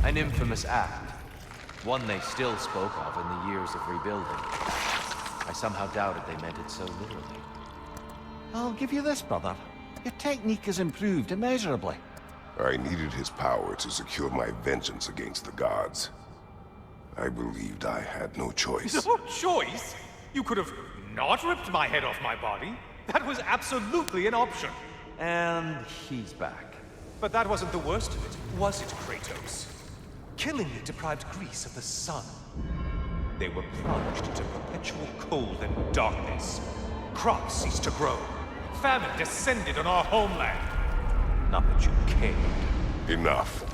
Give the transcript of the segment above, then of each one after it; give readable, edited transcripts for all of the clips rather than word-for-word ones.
An infamous act. One they still spoke of in the years of rebuilding. I somehow doubted they meant it so literally. I'll give you this, brother. Your technique has improved immeasurably. I needed his power to secure my vengeance against the gods. I believed I had no choice. No choice? You could have not ripped my head off my body. That was absolutely an option. And he's back. But that wasn't the worst of it, was it, Kratos? Killing me deprived Greece of the sun. They were plunged into perpetual cold and darkness. Crops ceased to grow. Famine descended on our homeland. Not that you cared. Enough.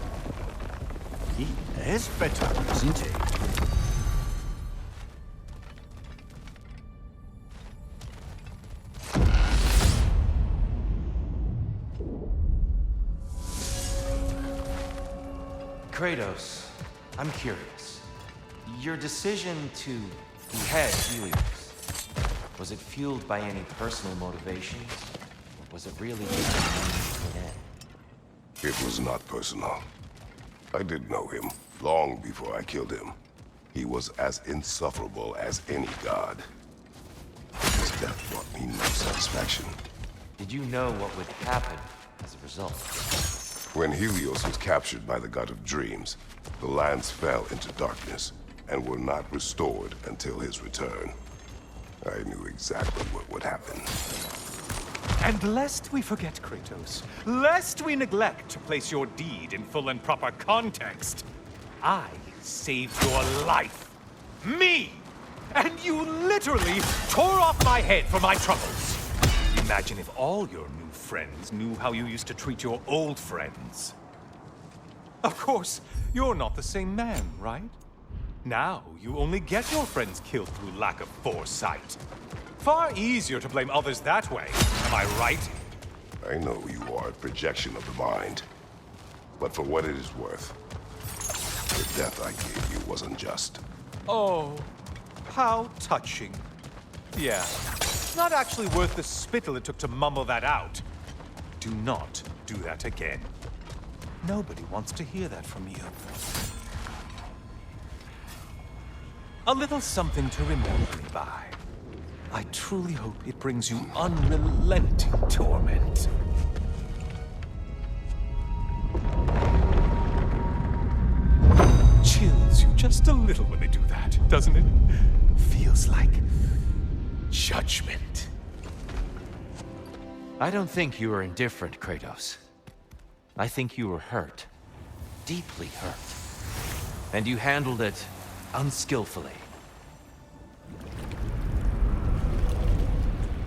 He is bitter, isn't he? Kratos, I'm curious. Your decision to behead Helios, was it fueled by any personal motivations? Or was it really just a means to an end? It was not personal. I did know him, long before I killed him. He was as insufferable as any god. His death brought me no satisfaction. Did you know what would happen as a result? When Helios was captured by the god of dreams, the lands fell into darkness and were not restored until his return. I knew exactly what would happen. And lest we forget, Kratos, lest we neglect to place your deed in full and proper context, I saved your life. Me! And you literally tore off my head for my troubles. Imagine if all your new friends knew how you used to treat your old friends. Of course, you're not the same man, right? Now, you only get your friends killed through lack of foresight. Far easier to blame others that way, am I right? I know you are a projection of the mind. But for what it is worth, the death I gave you was unjust. Oh, how touching. Yeah, not actually worth the spittle it took to mumble that out. Do not do that again. Nobody wants to hear that from you. A little something to remember me by. I truly hope it brings you unrelenting torment. Chills you just a little when they do that, doesn't it? Feels like judgment. I don't think you were indifferent, Kratos. I think you were hurt. Deeply hurt. And you handled it unskillfully.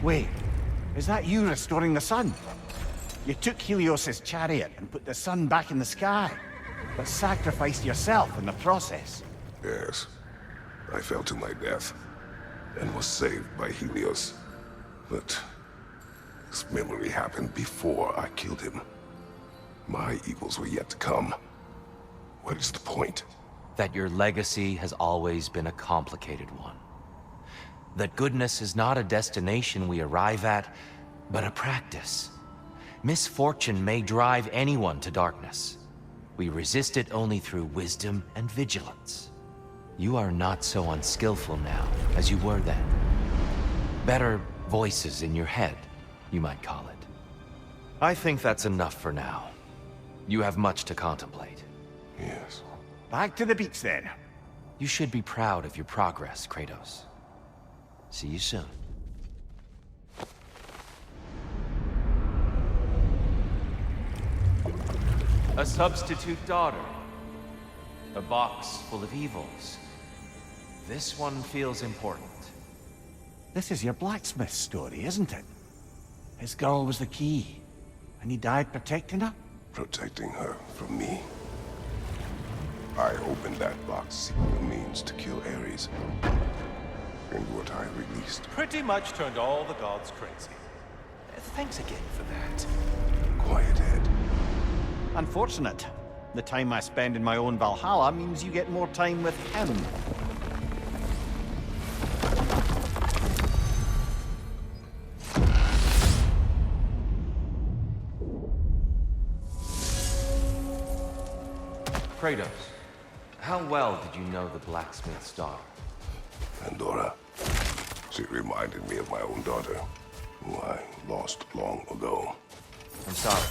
Wait, is that you restoring the sun? You took Helios' chariot and put the sun back in the sky, but sacrificed yourself in the process. Yes, I fell to my death and was saved by Helios. But this memory happened before I killed him. My evils were yet to come. What is the point? That your legacy has always been a complicated one. That goodness is not a destination we arrive at, but a practice. Misfortune may drive anyone to darkness. We resist it only through wisdom and vigilance. You are not so unskillful now as you were then. Better voices in your head, you might call it. I think that's enough for now. You have much to contemplate. Yes. Back to the beach then. You should be proud of your progress, Kratos. See you soon. A substitute daughter. A box full of evils. This one feels important. This is your blacksmith story, isn't it? His girl was the key, and he died protecting her? Protecting her from me. I opened that box seeking the means to kill Ares. And what I released. Pretty much turned all the gods crazy. Thanks again for that. Quiet head. Unfortunate. The time I spend in my own Valhalla means you get more time with him. Kratos, how well did you know the blacksmith's daughter? Pandora. She reminded me of my own daughter, who I lost long ago. I'm sorry.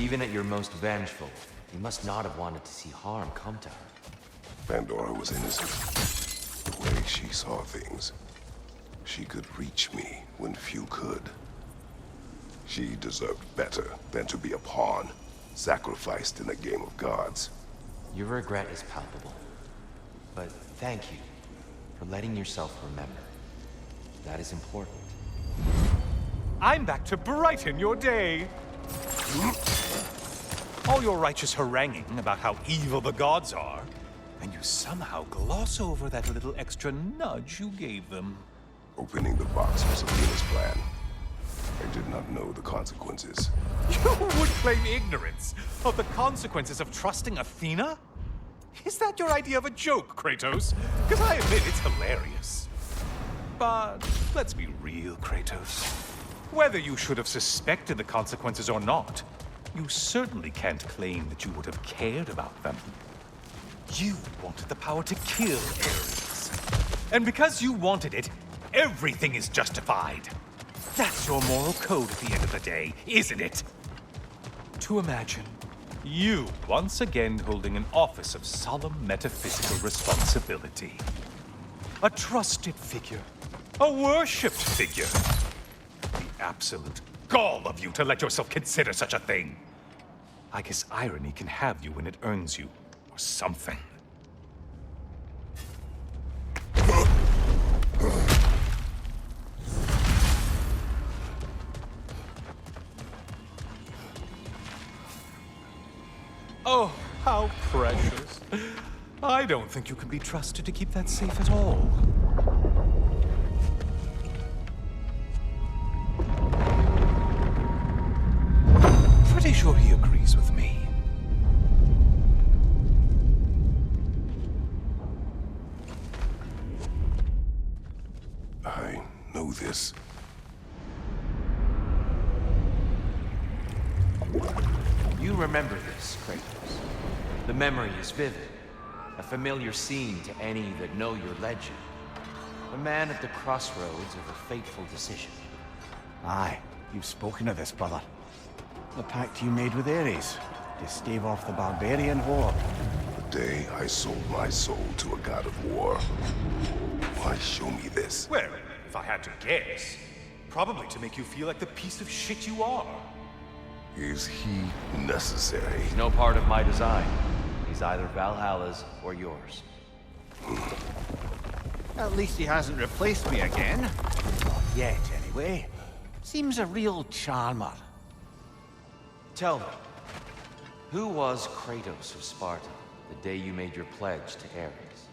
Even at your most vengeful, you must not have wanted to see harm come to her. Pandora was innocent. The way she saw things, she could reach me when few could. She deserved better than to be a pawn, sacrificed in a game of gods. Your regret is palpable. But thank you for letting yourself remember. That is important. I'm back to brighten your day. All your righteous haranguing about how evil the gods are, and you somehow gloss over that little extra nudge you gave them. Opening the box was Athena's plan. I did not know the consequences. You would claim ignorance of the consequences of trusting Athena? Is that your idea of a joke, Kratos? Because I admit it's hilarious. But let's be real, Kratos. Whether you should have suspected the consequences or not, you certainly can't claim that you would have cared about them. You wanted the power to kill Ares. And because you wanted it, everything is justified. That's your moral code at the end of the day, isn't it? To imagine you once again holding an office of solemn metaphysical responsibility. A trusted figure. A worshipped figure. The absolute gall of you to let yourself consider such a thing. I guess irony can have you when it earns you, or something. Oh, how precious. I don't think you can be trusted to keep that safe at all. Pretty sure he agrees with me. I know this. You remember this, Kratos. The memory is vivid. A familiar scene to any that know your legend. A man at the crossroads of a fateful decision. Aye, you've spoken of this, brother. The pact you made with Ares to stave off the barbarian horde. The day I sold my soul to a god of war. Why show me this? Well, if I had to guess, probably to make you feel like the piece of shit you are. Is he necessary? He's no part of my design. He's either Valhalla's or yours. At least he hasn't replaced me again. Not yet, anyway. Seems a real charmer. Tell me, who was Kratos of Sparta the day you made your pledge to Ares?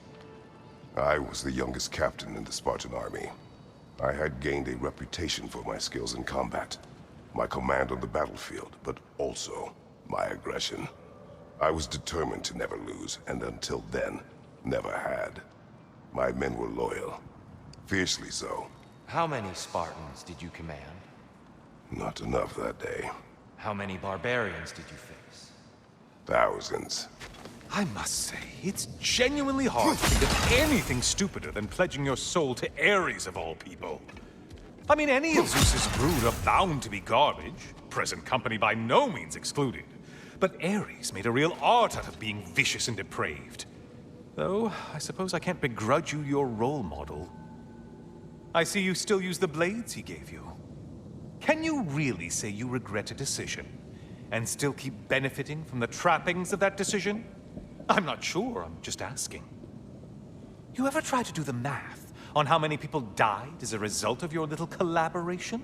I was the youngest captain in the Spartan army. I had gained a reputation for my skills in combat, my command on the battlefield, but also my aggression. I was determined to never lose, and until then, never had. My men were loyal, fiercely so. How many Spartans did you command? Not enough that day. How many barbarians did you face? Thousands. I must say, it's genuinely hard to think of anything stupider than pledging your soul to Ares of all people. I mean, any of Zeus's brood are bound to be garbage, present company by no means excluded. But Ares made a real art out of being vicious and depraved. Though, I suppose I can't begrudge you your role model. I see you still use the blades he gave you. Can you really say you regret a decision, and still keep benefiting from the trappings of that decision? I'm not sure, I'm just asking. You ever try to do the math on how many people died as a result of your little collaboration?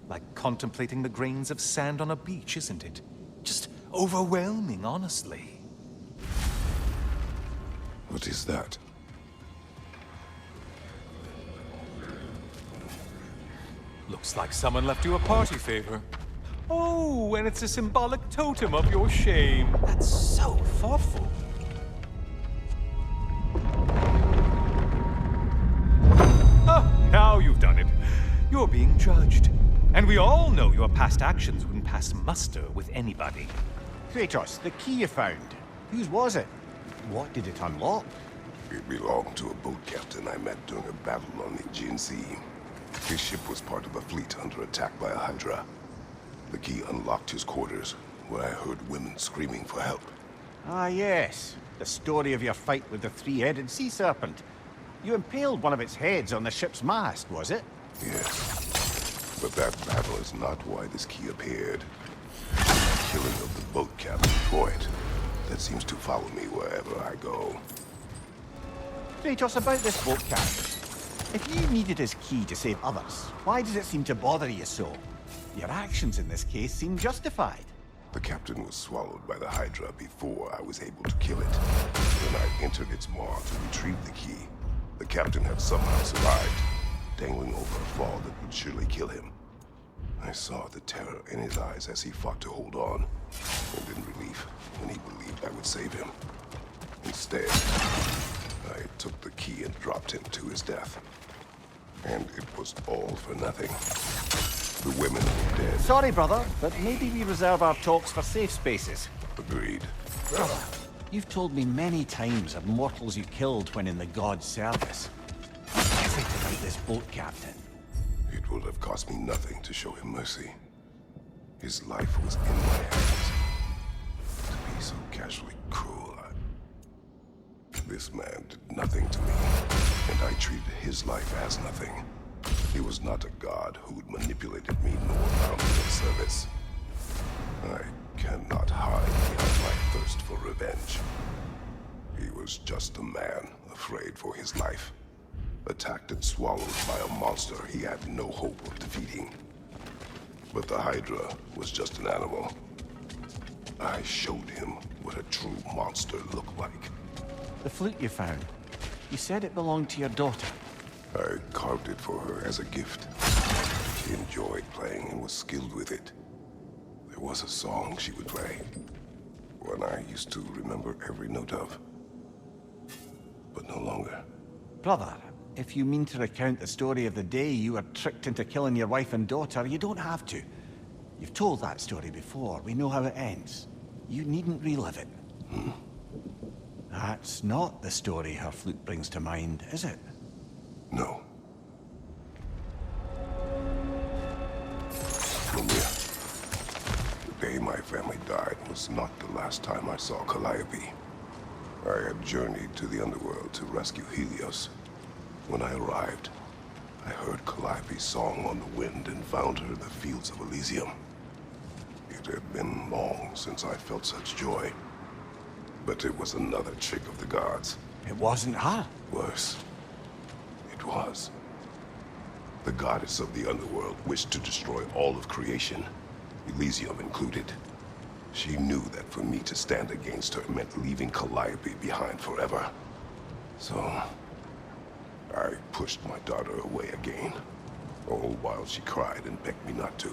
Like contemplating the grains of sand on a beach, isn't it? Just overwhelming, honestly. What is that? Looks like someone left you a party favor. Oh, and it's a symbolic totem of your shame. That's so thoughtful. Oh, now you've done it. You're being judged. And we all know your past actions wouldn't pass muster with anybody. Kratos, the key you found. Whose was it? What did it unlock? It belonged to a boat captain I met during a battle on the Aegean Sea. His ship was part of a fleet under attack by a Hydra. The key unlocked his quarters, where I heard women screaming for help. Ah, yes. The story of your fight with the three-headed sea serpent. You impaled one of its heads on the ship's mast, was it? Yes. But that battle is not why this key appeared. The killing of the boat captain for it. That seems to follow me wherever I go. Kratos, about this boat captain. If you needed his key to save others, why does it seem to bother you so? Your actions in this case seem justified. The captain was swallowed by the Hydra before I was able to kill it. When I entered its maw to retrieve the key, the captain had somehow survived, dangling over a fall that would surely kill him. I saw the terror in his eyes as he fought to hold on, and in relief when he believed I would save him. Instead, I took the key and dropped him to his death. And it was all for nothing. The women were dead. Sorry, brother, but maybe we reserve our talks for safe spaces. Agreed. Brother, you've told me many times of mortals you killed when in the god's service. What is it about this boat captain? It would have cost me nothing to show him mercy. His life was in my hands. To be so casually cruel, This man did nothing to me, and I treated his life as nothing. He was not a god who'd manipulated me nor bound me in service. I cannot hide behind my thirst for revenge. He was just a man afraid for his life, attacked and swallowed by a monster he had no hope of defeating. But the Hydra was just an animal. I showed him what a true monster looked like. The flute you found. You said it belonged to your daughter. I carved it for her as a gift. She enjoyed playing and was skilled with it. There was a song she would play, one I used to remember every note of. But no longer. Brother, if you mean to recount the story of the day you were tricked into killing your wife and daughter, you don't have to. You've told that story before. We know how it ends. You needn't relive it. That's not the story her flute brings to mind, is it? No. Mimir. The day my family died was not the last time I saw Calliope. I had journeyed to the underworld to rescue Helios. When I arrived, I heard Calliope's song on the wind and found her in the fields of Elysium. It had been long since I felt such joy. But it was another trick of the gods. It wasn't her. Worse. It was. The goddess of the underworld wished to destroy all of creation, Elysium included. She knew that for me to stand against her meant leaving Calliope behind forever. So, I pushed my daughter away again, all while she cried and begged me not to.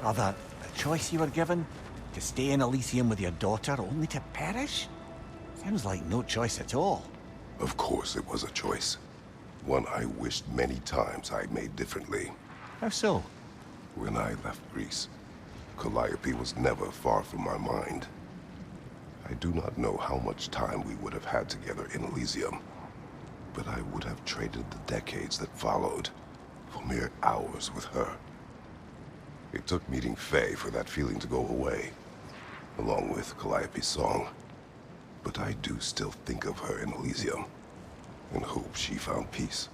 Brother, the choice you were given? To stay in Elysium with your daughter only to perish? Sounds like no choice at all. Of course it was a choice. One I wished many times I made differently. How so? When I left Greece, Calliope was never far from my mind. I do not know how much time we would have had together in Elysium, but I would have traded the decades that followed for mere hours with her. It took meeting Faye for that feeling to go away, along with Calliope's song. But I do still think of her in Elysium, and hope she found peace.